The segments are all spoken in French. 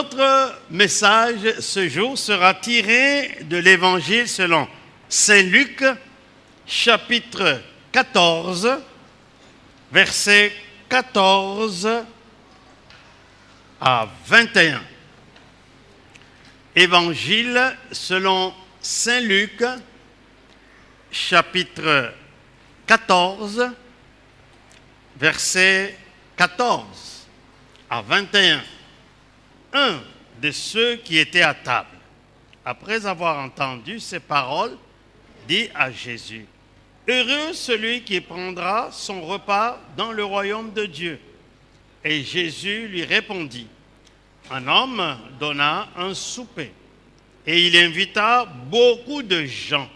Notre message ce jour sera tiré de l'Évangile selon Saint Luc, chapitre 14, versets 14 à 21. Évangile selon Saint Luc, chapitre 14, versets 14 à 21. Un de ceux qui étaient à table, après avoir entendu ces paroles, dit à Jésus: Heureux celui qui prendra son repas dans le royaume de Dieu. Et Jésus lui répondit: Un homme donna un souper, et il invita beaucoup de gens.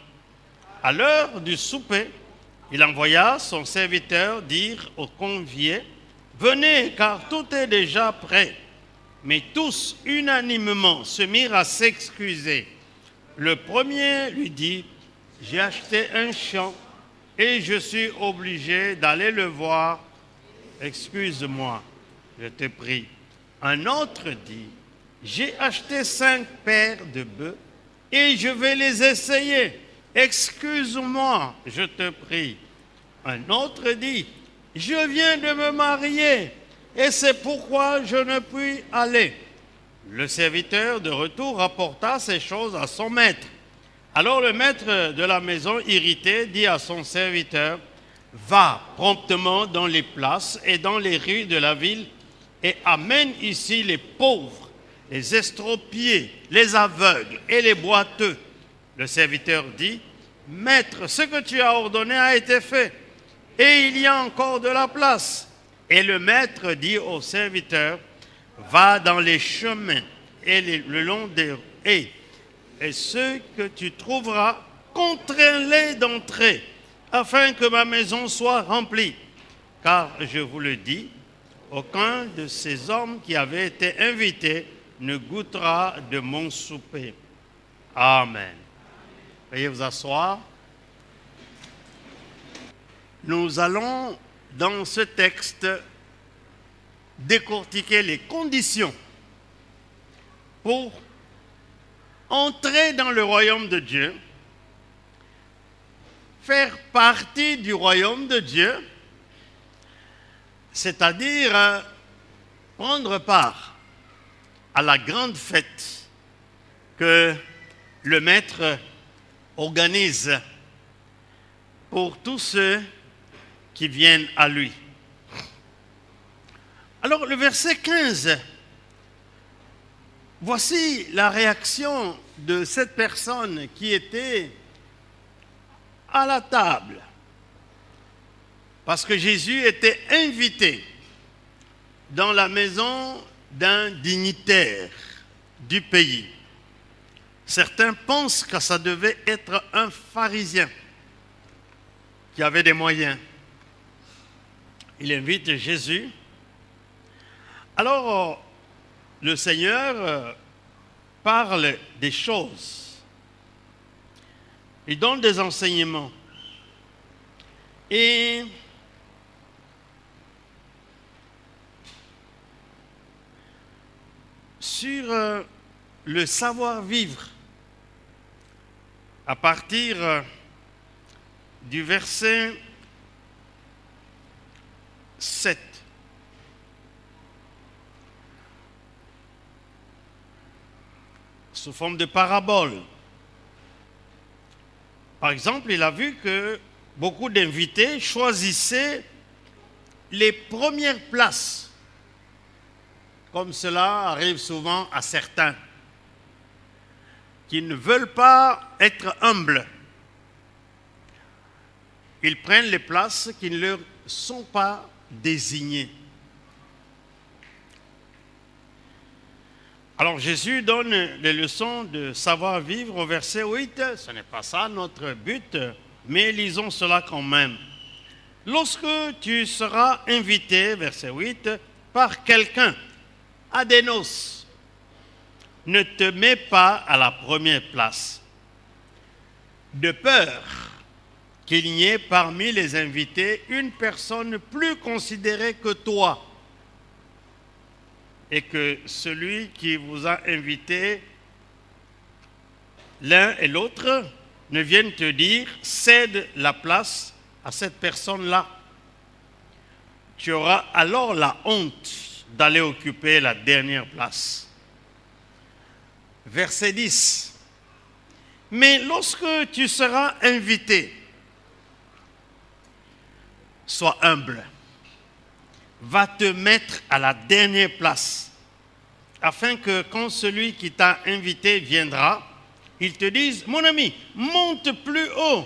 À l'heure du souper, il envoya son serviteur dire aux conviés: Venez, car tout est déjà prêt. Mais tous, unanimement, se mirent à s'excuser. Le premier lui dit: J'ai acheté un champ et je suis obligé d'aller le voir. Excuse-moi, je te prie. Un autre dit: J'ai acheté 5 paires de bœufs et je vais les essayer. Excuse-moi, je te prie. Un autre dit: Je viens de me marier et c'est pourquoi je ne puis aller. Le serviteur de retour rapporta ces choses à son maître. Alors le maître de la maison, irrité, dit à son serviteur: Va promptement dans les places et dans les rues de la ville et amène ici les pauvres, les estropiés, les aveugles et les boiteux. Le serviteur dit: Maître, ce que tu as ordonné a été fait et il y a encore de la place. Et le maître dit au serviteur: Va dans les chemins et le long des haies, et ceux que tu trouveras, contrains-les d'entrer, afin que ma maison soit remplie. Car je vous le dis, aucun de ces hommes qui avaient été invités ne goûtera de mon souper. Amen. Veuillez vous asseoir. Nous allons, dans ce texte, décortiquer les conditions pour entrer dans le royaume de Dieu, faire partie du royaume de Dieu, c'est-à-dire prendre part à la grande fête que le Maître organise pour tous ceux qui viennent à lui. Alors le verset 15, voici la réaction de cette personne qui était à la table. Parce que Jésus était invité dans la maison d'un dignitaire du pays. Certains pensent que ça devait être un pharisien qui avait des moyens. Il invite Jésus. Alors, le Seigneur parle des choses. Il donne des enseignements. Et sur le savoir-vivre, à partir du verset 7. Sous forme de parabole. Par exemple, il a vu que beaucoup d'invités choisissaient les premières places, comme cela arrive souvent à certains, qui ne veulent pas être humbles. Ils prennent les places qui ne leur sont pas désignées. Alors Jésus donne les leçons de savoir-vivre au verset 8. Ce n'est pas ça notre but, mais lisons cela quand même. Lorsque tu seras invité, verset 8, par quelqu'un à des noces, ne te mets pas à la première place, de peur qu'il n'y ait parmi les invités une personne plus considérée que toi. et que celui qui vous a invité, l'un et l'autre, ne viennent te dire « cède la place à cette personne-là ». Tu auras alors la honte d'aller occuper la dernière place. Verset 10. Mais lorsque tu seras invité, sois humble. Va te mettre à la dernière place, afin que quand celui qui t'a invité viendra, il te dise « Mon ami, monte plus haut ».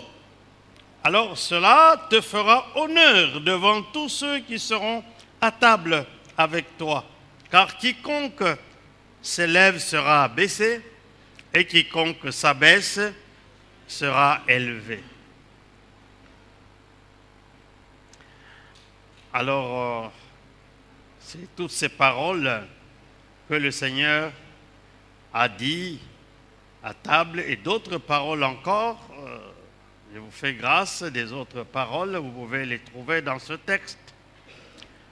Alors cela te fera honneur devant tous ceux qui seront à table avec toi. Car quiconque s'élève sera abaissé, et quiconque s'abaisse sera élevé. Alors, c'est toutes ces paroles que le Seigneur a dit à table et d'autres paroles encore. Je vous fais grâce des autres paroles, vous pouvez les trouver dans ce texte.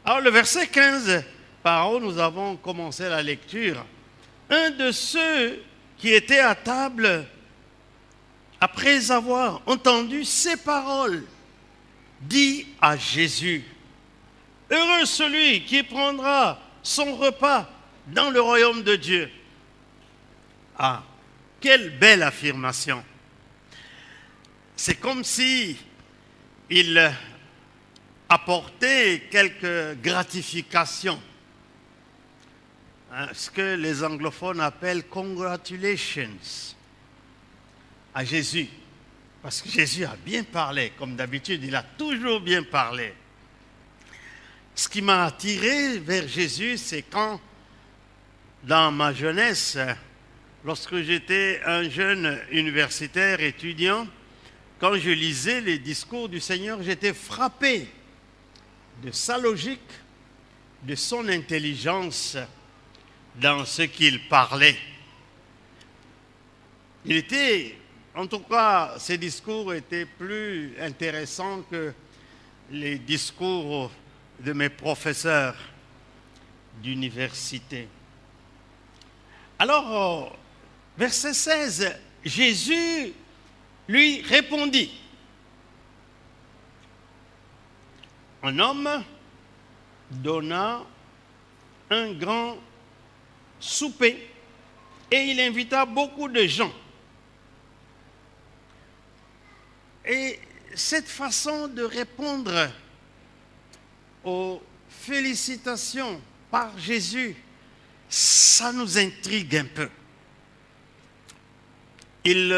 Alors le verset 15, par où nous avons commencé la lecture, un de ceux qui étaient à table, après avoir entendu ces paroles, dit à Jésus, « Heureux celui qui prendra son repas dans le royaume de Dieu. » Ah, quelle belle affirmation! C'est comme si il apportait quelques gratifications. Ce que les anglophones appellent « congratulations » à Jésus. Parce que Jésus a bien parlé, comme d'habitude, il a toujours bien parlé. Ce qui m'a attiré vers Jésus, c'est quand, dans ma jeunesse, lorsque j'étais un jeune universitaire étudiant, quand je lisais les discours du Seigneur, j'étais frappé de sa logique, de son intelligence dans ce qu'il parlait. En tout cas, ses discours étaient plus intéressants que les discours de mes professeurs d'université. Alors, verset 16, Jésus lui répondit, un homme donna un grand souper et il invita beaucoup de gens. Et cette façon de répondre aux félicitations par Jésus, ça nous intrigue un peu. Il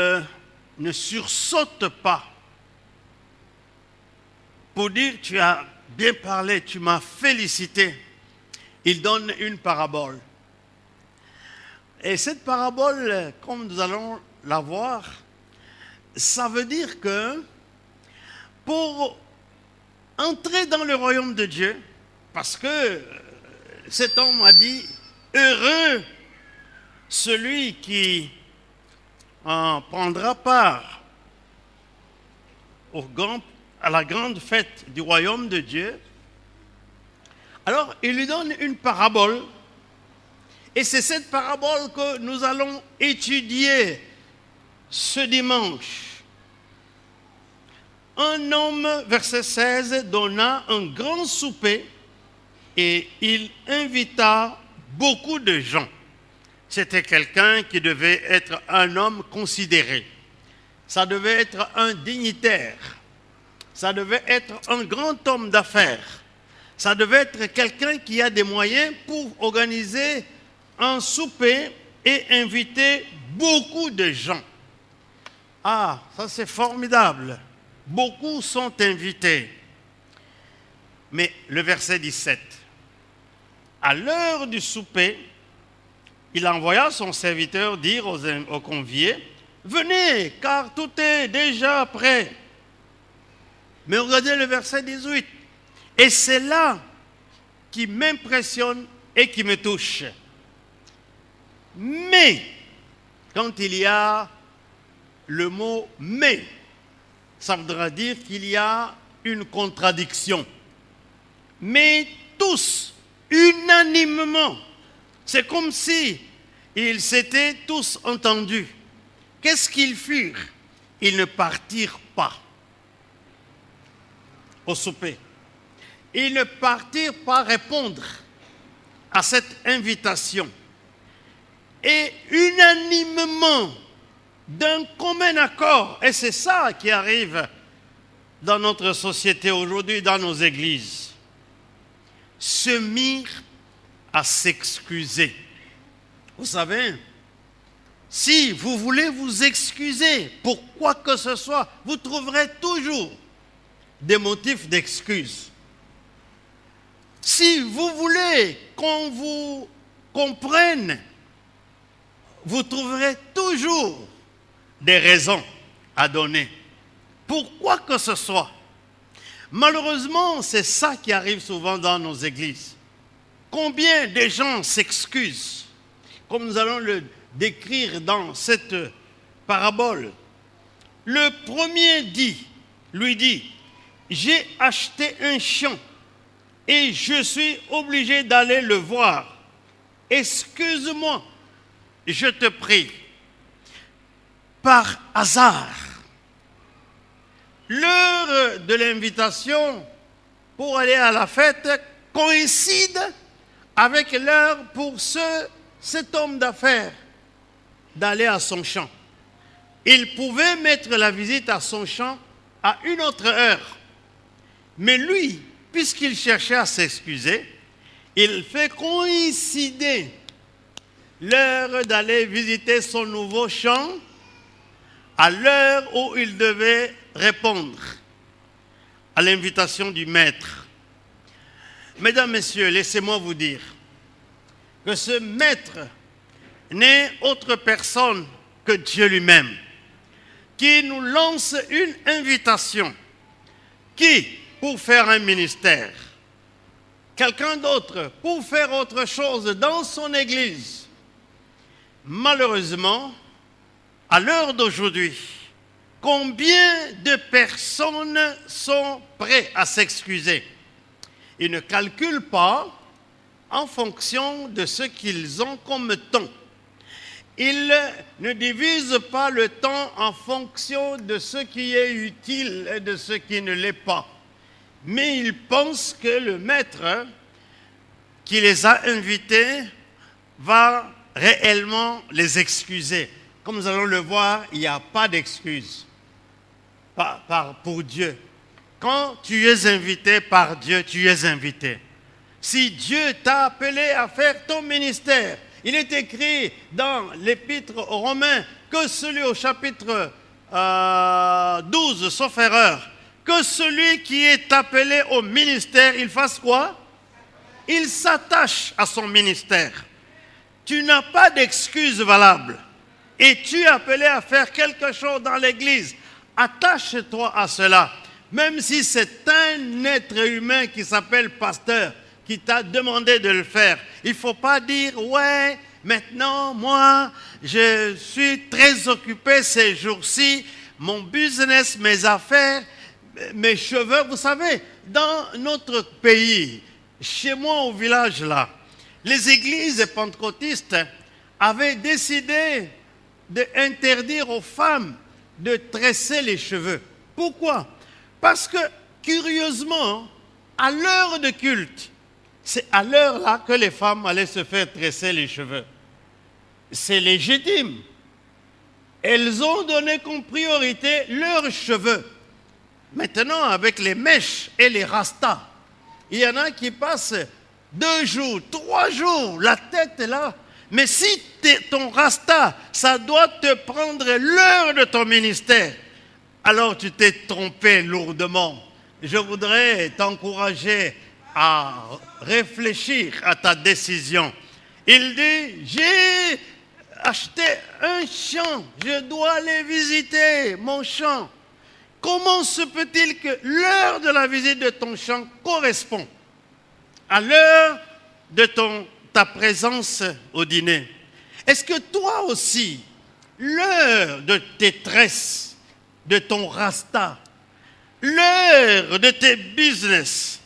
ne sursaute pas pour dire « tu as bien parlé, tu m'as félicité ». Il donne une parabole. Et cette parabole, comme nous allons la voir, ça veut dire que pour entrer dans le royaume de Dieu, parce que cet homme a dit « Heureux celui qui en prendra part à la grande fête du royaume de Dieu », alors il lui donne une parabole. Et c'est cette parabole que nous allons étudier ce dimanche. Un homme, verset 16, donna un grand souper et il invita beaucoup de gens. C'était quelqu'un qui devait être un homme considéré. Ça devait être un dignitaire. Ça devait être un grand homme d'affaires. Ça devait être quelqu'un qui a des moyens pour organiser un souper et inviter beaucoup de gens. Ah, ça c'est formidable. Beaucoup sont invités. Mais le verset 17. À l'heure du souper, il envoya son serviteur dire aux conviés, « Venez, car tout est déjà prêt. » Mais regardez le verset 18. Et c'est là qui m'impressionne et qui me touche. Mais, quand il y a le mot « mais », ça voudra dire qu'il y a une contradiction. Mais tous, unanimement, C'est comme si ils s'étaient tous entendus. Qu'est-ce qu'ils firent? Ils ne partirent pas au souper. Ils ne partirent pas répondre à cette invitation. Et unanimement, d'un commun accord, et c'est ça qui arrive dans notre société aujourd'hui, dans nos églises, se mirent à s'excuser. Vous savez, si vous voulez vous excuser pour quoi que ce soit, vous trouverez toujours des motifs d'excuse. Si vous voulez qu'on vous comprenne, vous trouverez toujours des raisons à donner. Pour quoi que ce soit. Malheureusement, c'est ça qui arrive souvent dans nos églises. Combien de gens s'excusent, comme nous allons le décrire dans cette parabole. Le premier lui dit, j'ai acheté un champ et je suis obligé d'aller le voir. Excuse-moi, je te prie. Par hasard, l'heure de l'invitation pour aller à la fête coïncide avec l'heure pour cet homme d'affaires d'aller à son champ. Il pouvait mettre la visite à son champ à une autre heure. Mais lui, puisqu'il cherchait à s'excuser, il fait coïncider l'heure d'aller visiter son nouveau champ à l'heure où il devait répondre à l'invitation du maître. Mesdames, Messieurs, laissez-moi vous dire que ce maître n'est autre personne que Dieu lui-même, qui nous lance une invitation. Qui pour faire un ministère? Quelqu'un d'autre pour faire autre chose dans son église. Malheureusement, à l'heure d'aujourd'hui, combien de personnes sont prêtes à s'excuser? Ils ne calculent pas en fonction de ce qu'ils ont comme temps. Ils ne divisent pas le temps en fonction de ce qui est utile et de ce qui ne l'est pas. Mais ils pensent que le maître qui les a invités va réellement les excuser. Comme nous allons le voir, il n'y a pas d'excuse pour Dieu. Quand tu es invité par Dieu, tu es invité. Si Dieu t'a appelé à faire ton ministère, il est écrit dans l'épître aux Romains que celui au chapitre 12, sauf erreur, que celui qui est appelé au ministère, il fasse quoi? Il s'attache à son ministère. Tu n'as pas d'excuse valable. Et tu es appelé à faire quelque chose dans l'église. Attache-toi à cela. Même si c'est un être humain qui s'appelle pasteur, qui t'a demandé de le faire. Il ne faut pas dire, ouais, maintenant, moi, je suis très occupé ces jours-ci, mon business, mes affaires, mes cheveux. Vous savez, dans notre pays, chez moi au village là, les églises pentecôtistes avaient décidé d'interdire aux femmes de tresser les cheveux. Pourquoi? Parce que, curieusement, à l'heure de culte, c'est à l'heure là que les femmes allaient se faire tresser les cheveux. C'est légitime. Elles ont donné comme priorité leurs cheveux. Maintenant, avec les mèches et les rastas, il y en a qui passent 2 jours, 3 jours, la tête est là. Mais si ton rasta, ça doit te prendre l'heure de ton ministère, alors tu t'es trompé lourdement. Je voudrais t'encourager à réfléchir à ta décision. Il dit, j'ai acheté un champ, je dois aller visiter mon champ. Comment se peut-il que l'heure de la visite de ton champ correspond à l'heure de ta présence au dîner? Est-ce que toi aussi, l'heure de tes tresses, de ton rasta, l'heure de tes business,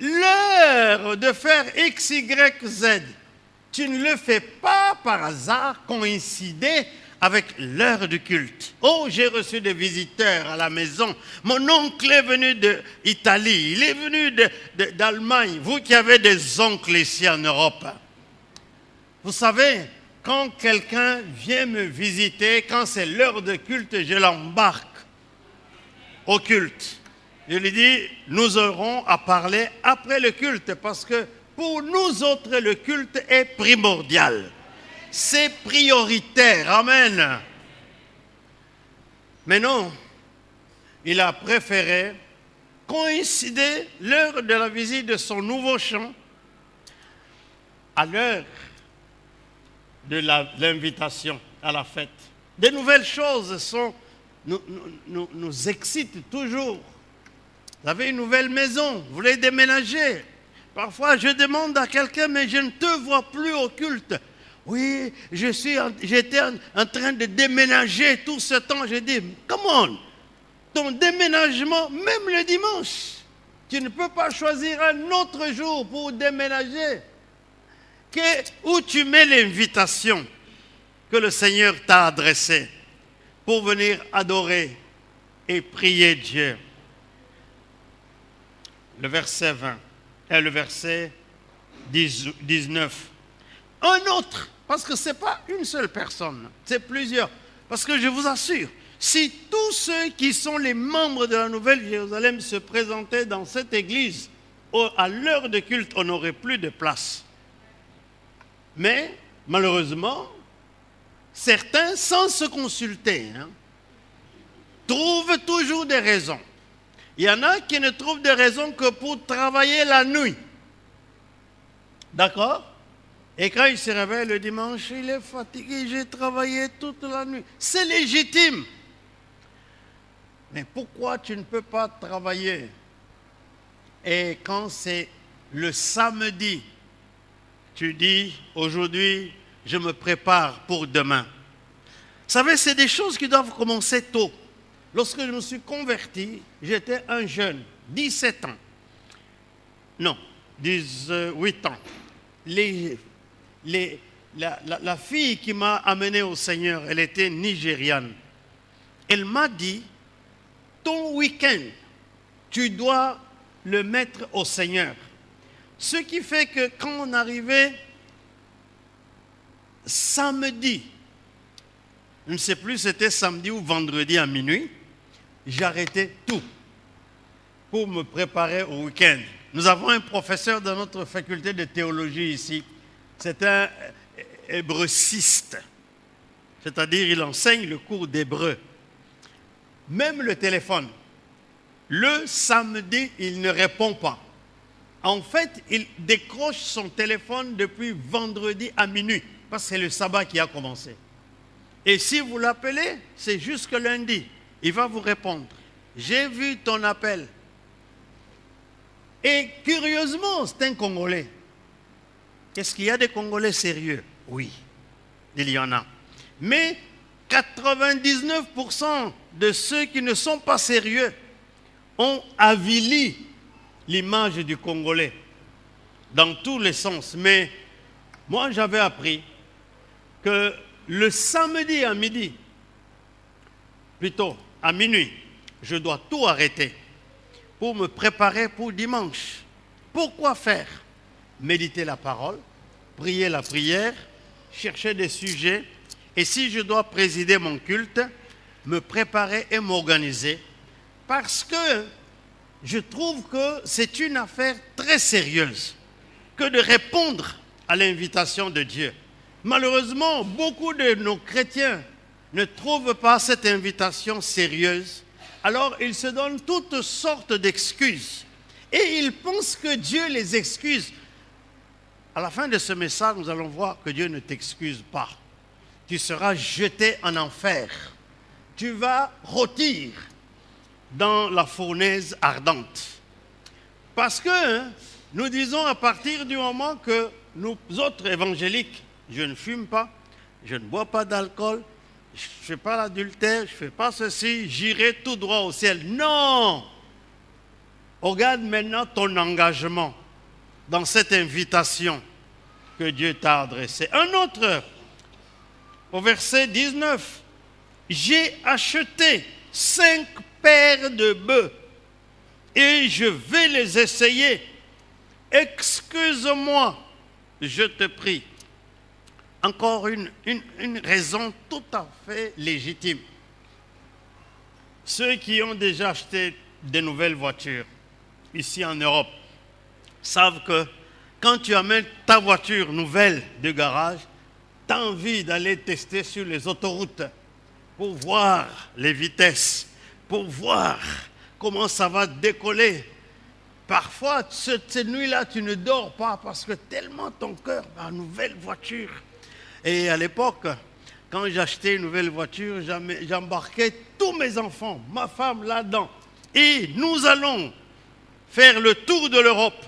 l'heure de faire X, Y, Z, Tu ne le fais pas par hasard coïncider avec l'heure du culte. Oh, j'ai reçu des visiteurs à la maison. Mon oncle est venu d'Italie, il est venu d'Allemagne. Vous qui avez des oncles ici en Europe. Vous savez, quand quelqu'un vient me visiter, quand c'est l'heure de culte, je l'embarque au culte. Je lui dis, nous aurons à parler après le culte parce que pour nous autres, le culte est primordial. C'est prioritaire. Amen. Mais non, il a préféré coïncider l'heure de la visite de son nouveau champ à l'heure de l'invitation à la fête. Des nouvelles choses nous excitent toujours. Vous avez une nouvelle maison, vous voulez déménager. Parfois, je demande à quelqu'un, mais je ne te vois plus au culte. Oui, j'étais en train de déménager tout ce temps. J'ai dit, come on, ton déménagement, même le dimanche, tu ne peux pas choisir un autre jour pour déménager. Où tu mets l'invitation que le Seigneur t'a adressée pour venir adorer et prier Dieu. Le verset 20 et le verset 19. Un autre, parce que ce n'est pas une seule personne, c'est plusieurs. Parce que je vous assure, si tous ceux qui sont les membres de la Nouvelle Jérusalem se présentaient dans cette église, à l'heure de culte, on n'aurait plus de place. Mais, malheureusement, certains, sans se consulter, trouvent toujours des raisons. Il y en a qui ne trouvent de raisons que pour travailler la nuit. D'accord? Et quand il se réveille le dimanche, il est fatigué, j'ai travaillé toute la nuit. C'est légitime. Mais pourquoi tu ne peux pas travailler? Et quand c'est le samedi, tu dis, aujourd'hui, je me prépare pour demain. Vous savez, c'est des choses qui doivent commencer tôt. Lorsque je me suis converti, j'étais un jeune, 17 ans. Non, 18 ans. La fille qui m'a amené au Seigneur, elle était nigériane. Elle m'a dit, ton week-end, tu dois le mettre au Seigneur. Ce qui fait que quand on arrivait samedi, je ne sais plus si c'était samedi ou vendredi à minuit, j'arrêtais tout pour me préparer au week-end. Nous avons un professeur dans notre faculté de théologie ici. C'est un hébreuciste. C'est-à-dire il enseigne le cours d'hébreu. Même le téléphone. Le samedi, il ne répond pas. En fait, il décroche son téléphone depuis vendredi à minuit. Parce que c'est le sabbat qui a commencé. Et si vous l'appelez, c'est jusque lundi. Il va vous répondre. J'ai vu ton appel. Et curieusement, c'est un Congolais. Est-ce qu'il y a des Congolais sérieux? Oui, il y en a. Mais 99% de ceux qui ne sont pas sérieux ont avili l'image du Congolais dans tous les sens. Mais moi, j'avais appris que le samedi à midi, plutôt à minuit, je dois tout arrêter pour me préparer pour dimanche. Pourquoi faire? Méditer la parole, prier la prière, chercher des sujets, et si je dois présider mon culte, me préparer et m'organiser, parce que je trouve que c'est une affaire très sérieuse que de répondre à l'invitation de Dieu. Malheureusement, beaucoup de nos chrétiens ne trouvent pas cette invitation sérieuse, alors ils se donnent toutes sortes d'excuses et ils pensent que Dieu les excuse. À la fin de ce message, nous allons voir que Dieu ne t'excuse pas. Tu seras jeté en enfer. Tu vas rôtir dans la fournaise ardente. Parce que nous disons à partir du moment que nous autres évangéliques, je ne fume pas, je ne bois pas d'alcool, je ne fais pas l'adultère, je ne fais pas ceci, j'irai tout droit au ciel. Non! Regarde maintenant ton engagement dans cette invitation que que Dieu t'a adressé. Un autre, au verset 19, j'ai acheté 5 paires de bœufs et je vais les essayer. Excuse-moi, je te prie. Encore une raison tout à fait légitime. Ceux qui ont déjà acheté de nouvelles voitures ici en Europe savent que quand tu amènes ta voiture nouvelle de garage, tu as envie d'aller tester sur les autoroutes pour voir les vitesses, pour voir comment ça va décoller. Parfois, cette nuit-là, tu ne dors pas parce que tellement ton cœur va à une nouvelle voiture. Et à l'époque, quand j'achetais une nouvelle voiture, j'embarquais tous mes enfants, ma femme là-dedans. Et nous allons faire le tour de l'Europe.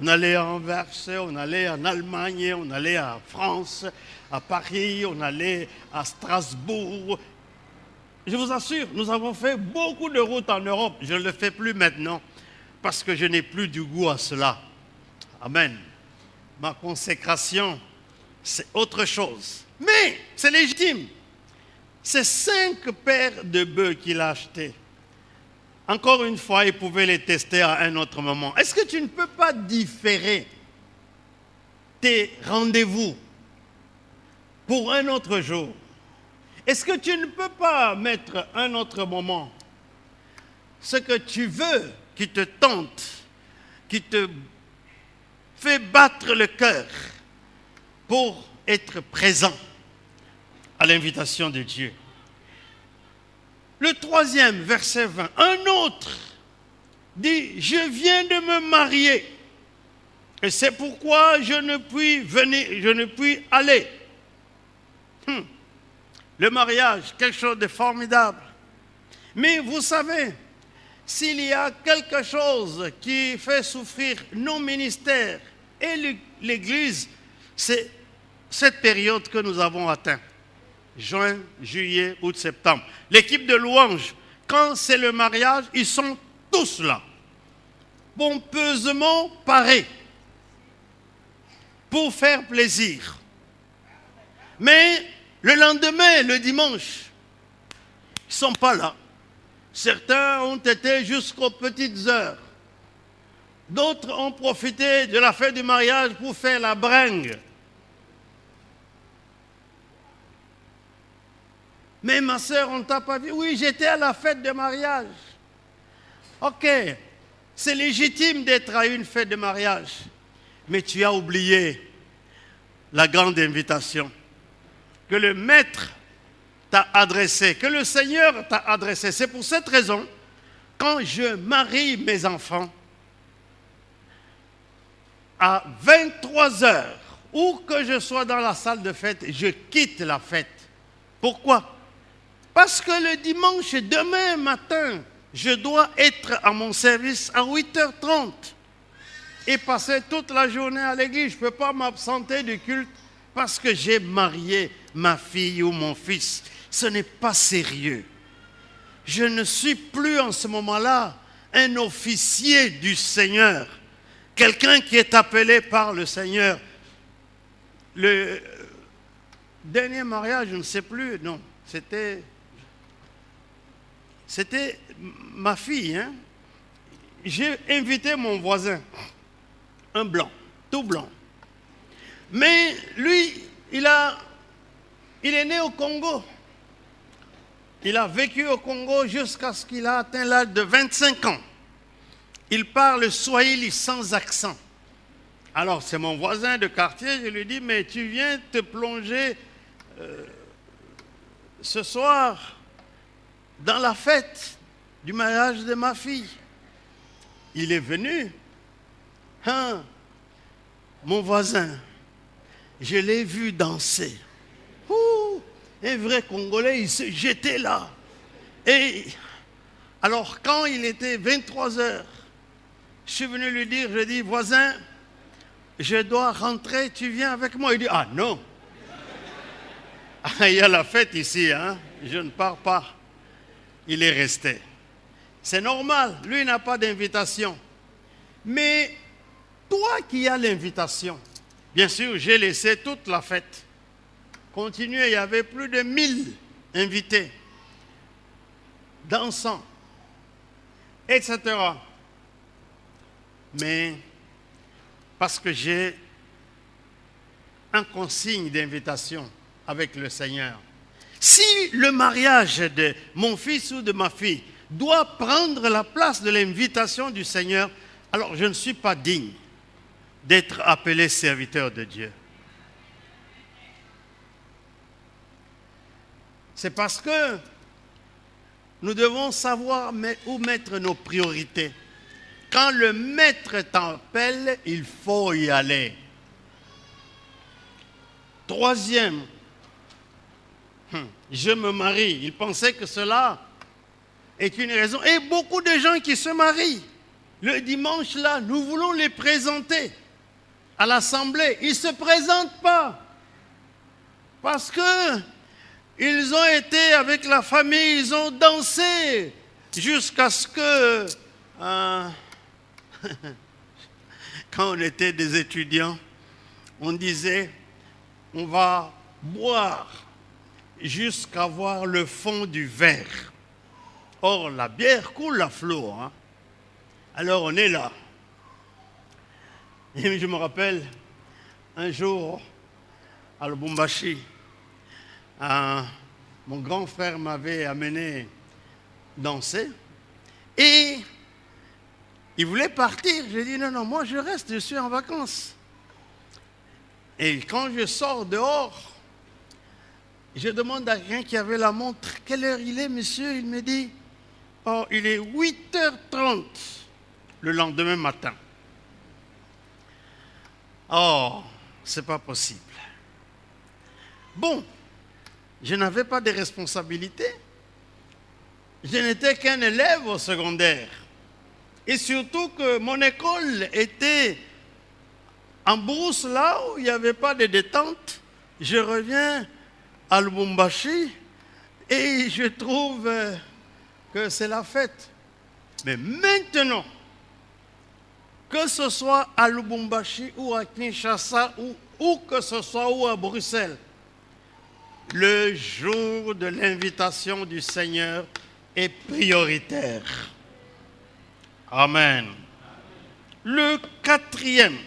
On allait à Anvers, on allait en Allemagne, on allait en France, à Paris, on allait à Strasbourg. Je vous assure, nous avons fait beaucoup de routes en Europe. Je ne le fais plus maintenant parce que je n'ai plus du goût à cela. Amen. Ma consécration, c'est autre chose. Mais c'est légitime. C'est 5 paires de bœufs qu'il a achetés. Encore une fois, il pouvait les tester à un autre moment. Est-ce que tu ne peux pas différer tes rendez-vous pour un autre jour? Est-ce que tu ne peux pas mettre un autre moment? Ce que tu veux qui te tente, qui te fait battre le cœur pour être présent à l'invitation de Dieu. Le 3e, verset 20, un autre dit, je viens de me marier et c'est pourquoi je ne puis venir, je ne puis aller. Le mariage, quelque chose de formidable. Mais vous savez, s'il y a quelque chose qui fait souffrir nos ministères et l'Église, c'est cette période que nous avons atteinte. Juin, juillet, août, septembre. L'équipe de louanges, quand c'est le mariage, ils sont tous là, pompeusement parés, pour faire plaisir. Mais le lendemain, le dimanche, ils ne sont pas là. Certains ont été jusqu'aux petites heures. D'autres ont profité de la fête du mariage pour faire la bringue. Mais ma soeur, on ne t'a pas vu. Oui, j'étais à la fête de mariage. Ok, c'est légitime d'être à une fête de mariage. Mais tu as oublié la grande invitation que le Maître t'a adressée, que le Seigneur t'a adressée. C'est pour cette raison, quand je marie mes enfants, à 23 heures, où que je sois dans la salle de fête, je quitte la fête. Pourquoi ? Parce que le dimanche, demain matin, je dois être à mon service à 8h30 et passer toute la journée à l'église. Je ne peux pas m'absenter du culte parce que j'ai marié ma fille ou mon fils. Ce n'est pas sérieux. Je ne suis plus en ce moment-là un officier du Seigneur, quelqu'un qui est appelé par le Seigneur. Le dernier mariage, je ne sais plus, non, c'était ma fille. Hein? J'ai invité mon voisin, un blanc, tout blanc. Mais lui, il est né au Congo. Il a vécu au Congo jusqu'à ce qu'il a atteint l'âge de 25 ans. Il parle swahili sans accent. Alors, c'est mon voisin de quartier. Je lui dis, mais tu viens te plonger ce soir dans la fête du mariage de ma fille. Il est venu. Hein, mon voisin, je l'ai vu danser. Ouh, un vrai Congolais, il se jetait là. Et alors, quand il était 23 heures, je suis venu lui dire, je dis, voisin, je dois rentrer, tu viens avec moi. Il dit, ah non. Il y a la fête ici, hein? Je ne pars pas. Il est resté. C'est normal, lui n'a pas d'invitation. Mais toi qui as l'invitation, Bien sûr, j'ai laissé toute la fête. Continuer, il y avait plus de 1000 invités, dansant, etc. Mais parce que j'ai un consigne d'invitation avec le Seigneur. Si le mariage de mon fils ou de ma fille doit prendre la place de l'invitation du Seigneur, alors je ne suis pas digne d'être appelé serviteur de Dieu. C'est parce que nous devons savoir où mettre nos priorités. Quand le maître t'appelle, il faut y aller. Troisième, je me marie. Il pensait que cela est une raison. Et beaucoup de gens qui se marient, le dimanche là, nous voulons les présenter à l'assemblée. Ils ne se présentent pas. Parce que ils ont été avec la famille, ils ont dansé jusqu'à ce que, quand on était des étudiants, on disait, on va boire jusqu'à voir le fond du verre. Or, la bière coule à flot. Hein? Alors, on est là. Et je me rappelle, un jour, à Lubumbashi, mon grand frère m'avait amené danser. Et il voulait partir. J'ai dit, non, moi je reste, je suis en vacances. Et quand je sors dehors, je demande à quelqu'un qui avait la montre, quelle heure il est, monsieur? Il me dit, oh, il est 8h30 le lendemain matin. Oh, c'est pas possible. Bon, je n'avais pas de responsabilité. Je n'étais qu'un élève au secondaire. Et surtout que mon école était en brousse, là où il n'y avait pas de détente. Je reviens à Lubumbashi et je trouve que c'est la fête. Mais maintenant, que ce soit à Lubumbashi ou à Kinshasa ou que ce soit ou à Bruxelles, le jour de l'invitation du Seigneur est prioritaire. Amen. Le quatrième,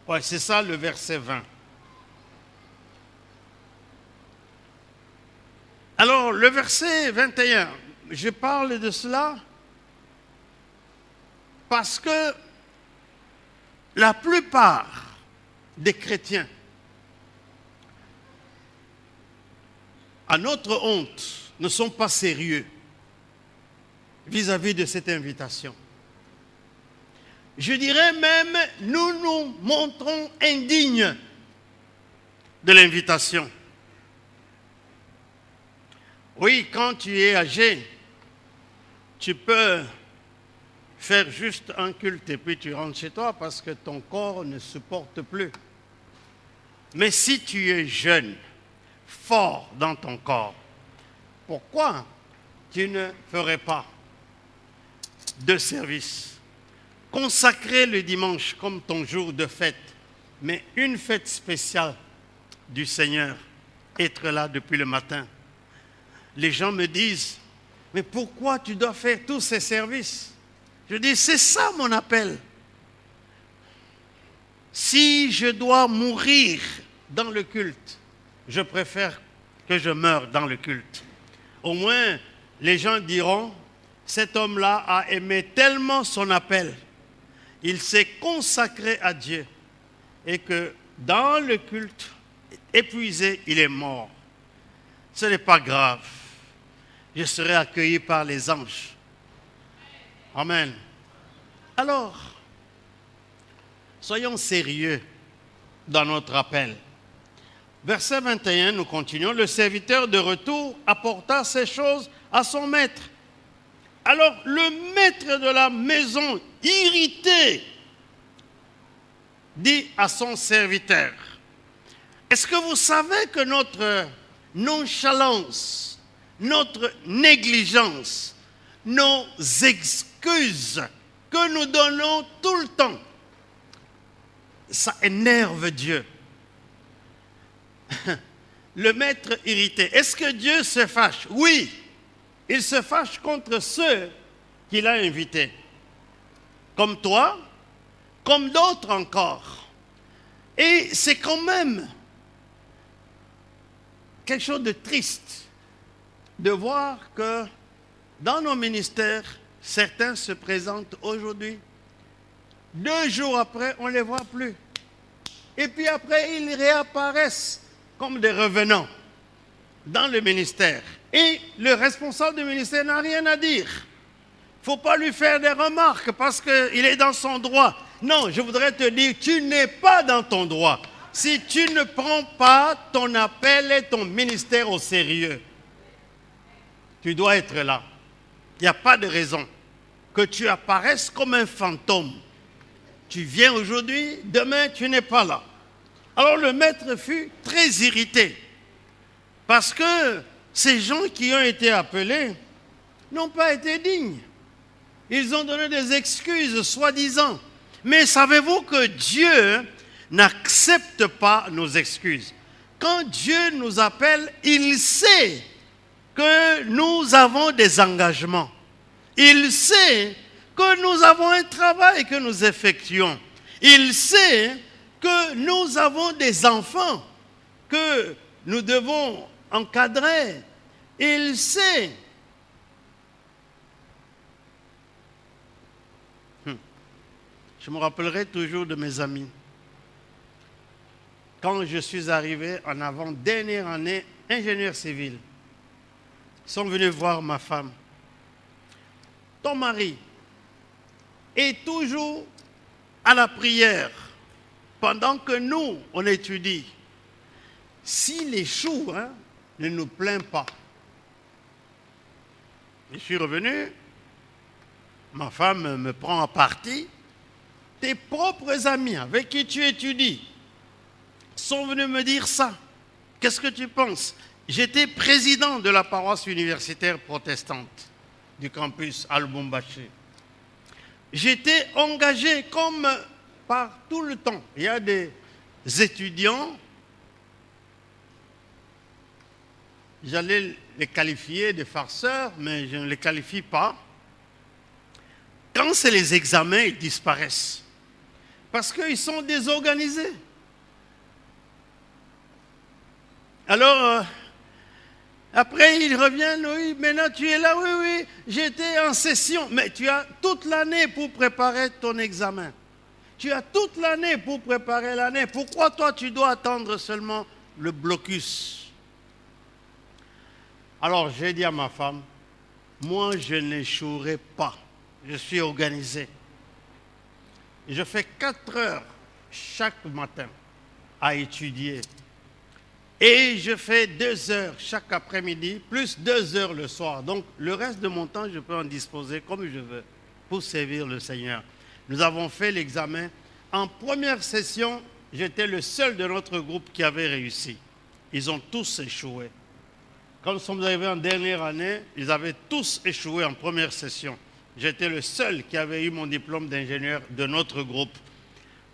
ouais, c'est ça le verset 20. Alors, le verset 21, je parle de cela parce que la plupart des chrétiens, à notre honte, ne sont pas sérieux vis-à-vis de cette invitation. Je dirais même, nous nous montrons indignes de l'invitation. Oui, quand tu es âgé, tu peux faire juste un culte et puis tu rentres chez toi parce que ton corps ne supporte plus. Mais si tu es jeune, fort dans ton corps, pourquoi tu ne ferais pas de service? Consacrer le dimanche comme ton jour de fête, mais une fête spéciale du Seigneur, être là depuis le matin. Les gens me disent, mais pourquoi tu dois faire tous ces services? Je dis, c'est ça mon appel. Si je dois mourir dans le culte, je préfère que je meure dans le culte. Au moins, les gens diront, cet homme-là a aimé tellement son appel, il s'est consacré à Dieu, et que dans le culte, épuisé, il est mort. Ce n'est pas grave. Je serai accueilli par les anges. Amen. Alors, soyons sérieux dans notre appel. Verset 21, nous continuons. Le serviteur de retour apporta ces choses à son maître. Alors, le maître de la maison, irrité, dit à son serviteur, est-ce que vous savez que notre nonchalance, notre négligence, nos excuses que nous donnons tout le temps ça énerve Dieu. Le maître irrité. Est-ce que Dieu se fâche? Oui, il se fâche contre ceux qu'il a invités. Comme toi, comme d'autres encore. Et c'est quand même quelque chose de triste de voir que dans nos ministères, certains se présentent aujourd'hui. 2 jours après, on ne les voit plus. Et puis après, ils réapparaissent comme des revenants dans le ministère. Et le responsable du ministère n'a rien à dire. Il ne faut pas lui faire des remarques parce qu'il est dans son droit. Non, je voudrais te dire, tu n'es pas dans ton droit. Si tu ne prends pas ton appel et ton ministère au sérieux, tu dois être là. Il n'y a pas de raison que tu apparaisses comme un fantôme. Tu viens aujourd'hui, demain tu n'es pas là. Alors le maître fut très irrité parce que ces gens qui ont été appelés n'ont pas été dignes. Ils ont donné des excuses, soi-disant. Mais savez-vous que Dieu n'accepte pas nos excuses? Quand Dieu nous appelle, il sait que nous avons des engagements. Il sait que nous avons un travail que nous effectuons. Il sait que nous avons des enfants que nous devons encadrer. Il sait. Je me rappellerai toujours de mes amis. Quand je suis arrivé en avant-dernière année, ingénieur civil, ils sont venus voir ma femme. Ton mari est toujours à la prière pendant que nous, on étudie. S'il échoue, ne nous plains pas. Je suis revenu, ma femme me prend en partie. Tes propres amis avec qui tu étudies sont venus me dire ça. Qu'est-ce que tu penses? J'étais président de la paroisse universitaire protestante du campus Al-Boumbaché. J'étais engagé comme par tout le temps. Il y a des étudiants, j'allais les qualifier de farceurs, mais je ne les qualifie pas. Quand c'est les examens, ils disparaissent. Parce qu'ils sont désorganisés. Alors, après, ils reviennent, oui, maintenant tu es là, oui, oui, j'étais en session. Mais tu as toute l'année pour préparer ton examen. Tu as toute l'année pour préparer l'année. Pourquoi toi, tu dois attendre seulement le blocus? Alors, j'ai dit à ma femme, moi, je n'échouerai pas. Je suis organisé. Je fais 4 heures chaque matin à étudier. Et je fais 2 heures chaque après-midi, plus 2 heures le soir. Donc, le reste de mon temps, je peux en disposer comme je veux pour servir le Seigneur. Nous avons fait l'examen. En première session, j'étais le seul de notre groupe qui avait réussi. Ils ont tous échoué. Quand nous sommes arrivés en dernière année, ils avaient tous échoué en première session. J'étais le seul qui avait eu mon diplôme d'ingénieur de notre groupe.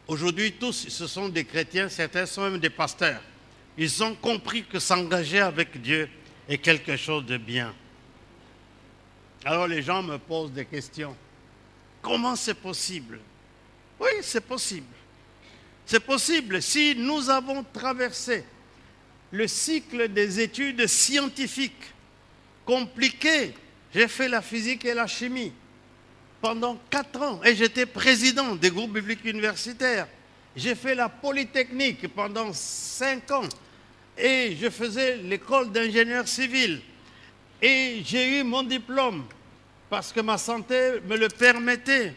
Aujourd'hui, tous, ce sont des chrétiens, certains sont même des pasteurs. Ils ont compris que s'engager avec Dieu est quelque chose de bien. Alors les gens me posent des questions. Comment c'est possible? Oui, c'est possible. C'est possible si nous avons traversé le cycle des études scientifiques compliquées. J'ai fait la physique et la chimie pendant 4 ans et j'étais président des groupes bibliques universitaires. J'ai fait la polytechnique pendant 5 ans et je faisais l'école d'ingénieur civil. Et j'ai eu mon diplôme parce que ma santé me le permettait.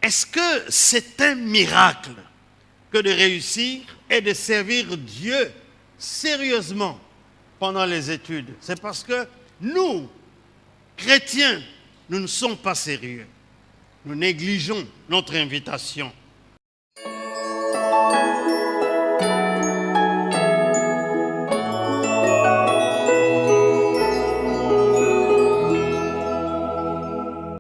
Est-ce que c'est un miracle que de réussir et de servir Dieu sérieusement pendant les études? C'est parce que nous, chrétiens, nous ne sommes pas sérieux. Nous négligeons notre invitation.